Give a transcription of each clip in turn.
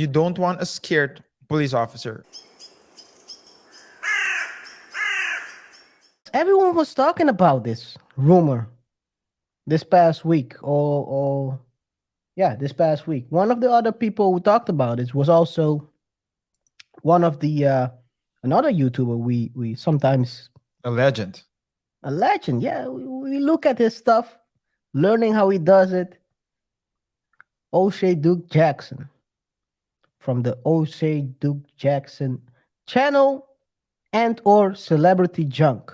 You don't want a scared police officer. Everyone was talking about this rumor this past week, or yeah, this past week. One of the other people who talked about it was also one of the another YouTuber we sometimes A legend. a legend. Yeah, we look at his stuff, learning how he does it. O'Shea Duke Jackson from the O'Shea Duke Jackson channel and or Celebrity Junk.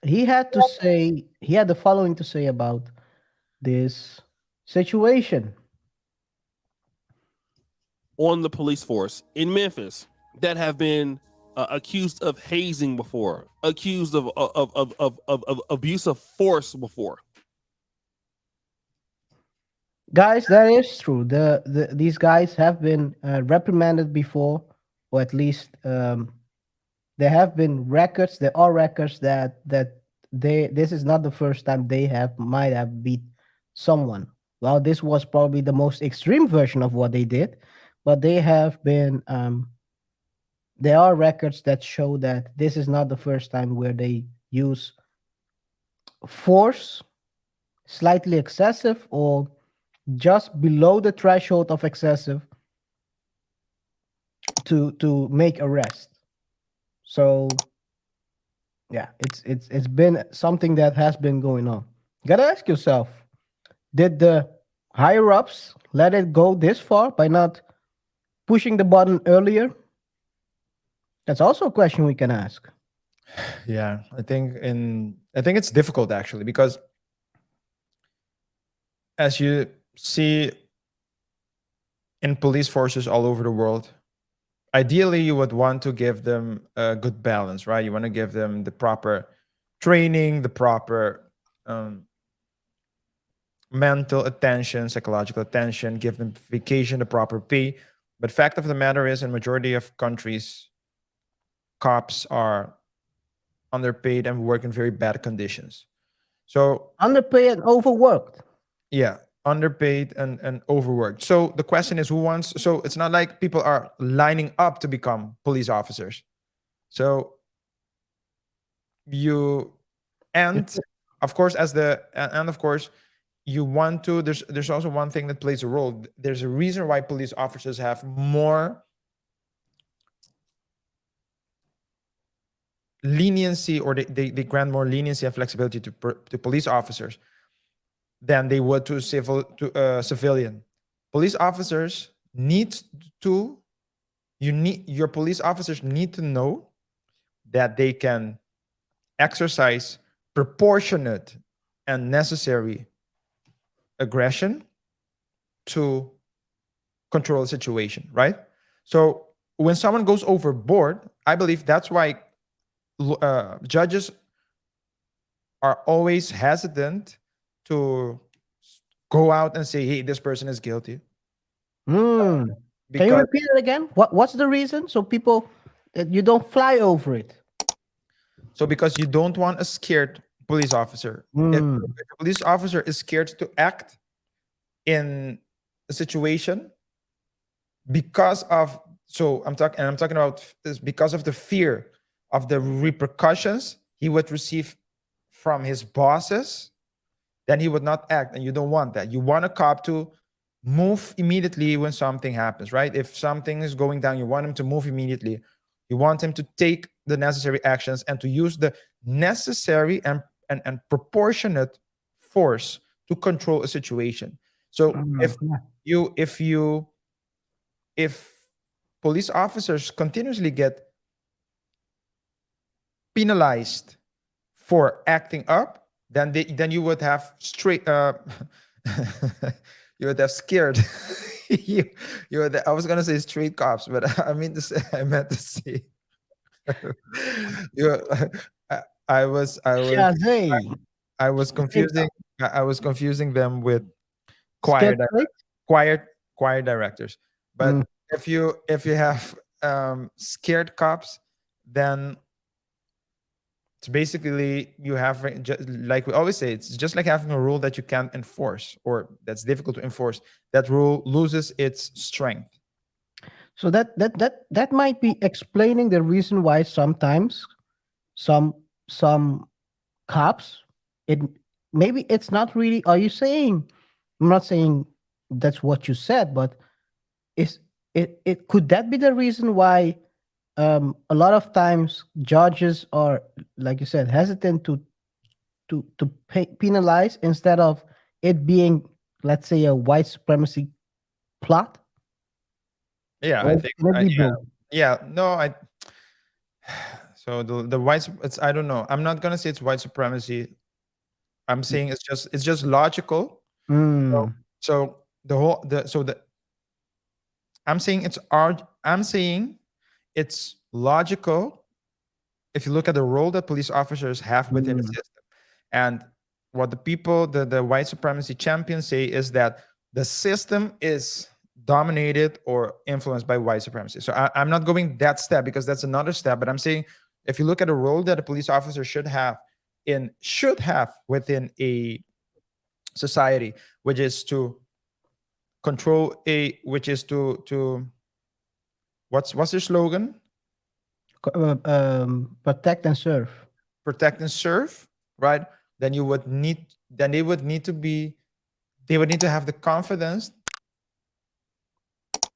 He had the following to say about this situation. On the police force in Memphis that have been accused of hazing before, accused of abuse of force before. Guys, that is true. These guys have been reprimanded before, or at least there have been records. There are records that they this is not the first time they have might have beat someone. Well, this was probably the most extreme version of what they did, but they have been there are records that show that this is not the first time where they use force, slightly excessive or just below the threshold of excessive to make arrest. So yeah, it's been something that has been going on. You gotta ask yourself, did the higher ups let it go this far by not pushing the button earlier? That's also a question we can ask. Yeah, I think it's difficult actually because as you see in police forces all over the world, ideally you would want to give them a good balance, right? You want to give them the proper training, the proper mental attention, psychological attention, give them vacation, the proper pay. But fact of the matter is, in majority of countries, cops are underpaid and work in very bad conditions. So Underpaid and overworked. yeah, underpaid and overworked. So the question is, who wants? So it's not like people are lining up to become police officers. So you and of course as the and of course you want to there's also one thing that plays a role. There's a reason why police officers have more leniency, or they grant more leniency and flexibility to police officers than they would to civilian. Police officers need to your police officers need to know that they can exercise proportionate and necessary aggression to control the situation, right? So when someone goes overboard, I believe that's why judges are always hesitant to go out and say, "Hey, this person is guilty," Hmm. Can you because repeat it again? What's the reason? So people you don't fly over it. because you don't want a scared police officer. If Hmm. a police officer is scared to act in a situation because of I'm talking about this because of the fear of the repercussions he would receive from his bosses, then he would not act. And you don't want that. You want a cop to move immediately when something happens, right? If something is going down, you want him to move immediately. You want him to take the necessary actions and to use the necessary and proportionate force to control a situation. So Yeah. if police officers continuously get penalized for acting up, then you would have straight you would have scared you, I was gonna say straight cops, but I mean to say I meant to say you Shazay. I was Straight confusing up. I was confusing them with choir Scared di- straight? choir directors. But Mm. if you have scared cops, then it's basically you have like we always say, it's just like having a rule that you can't enforce or that's difficult to enforce. That rule loses its strength. So that might be explaining the reason why sometimes some cops, it maybe it's not really. Are you saying? I'm not saying that's what you said, but is it could that be the reason why a lot of times judges are, like you said, hesitant to penalize instead of it being, let's say, a white supremacy plot? Yeah, I Or think. can it be Yeah, both? yeah. No, I. So the white. It's I don't know. I'm not gonna say it's white supremacy. I'm saying it's just logical. So, Mm, so the whole the so the I'm saying it's art. I'm saying it's logical if you look at the role that police officers have within the mm, system. And what the people, the white supremacy champions say is that the system is dominated or influenced by white supremacy. So I'm not going that step because that's another step. But I'm saying if you look at the role that a police officer should have within a society, which is to control a which is to what's their slogan? protect and serve. Protect and serve, right? Then you would need then they would need to have the confidence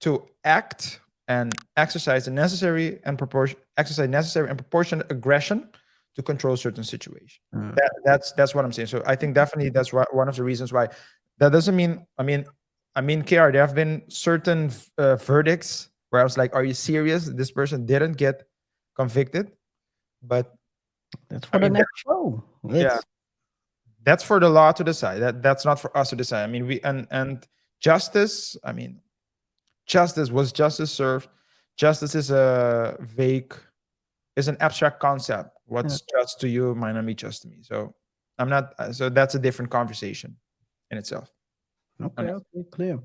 to act and exercise necessary and proportionate aggression to control certain situations. Mm. That's what I'm saying. So I think definitely that's one of the reasons why. That doesn't mean I mean KR, there have been certain verdicts where I was like, are you serious? This person didn't get convicted, but That's I for the mean next show. yeah, It's that's for the law to decide. That's not for us to decide. I mean, we and justice. I mean, justice was justice served. Justice is a vague, is an abstract concept. yeah. What's just to you might not be just to me. So I'm not. So that's a different conversation in itself. Okay, Honest. okay, clear.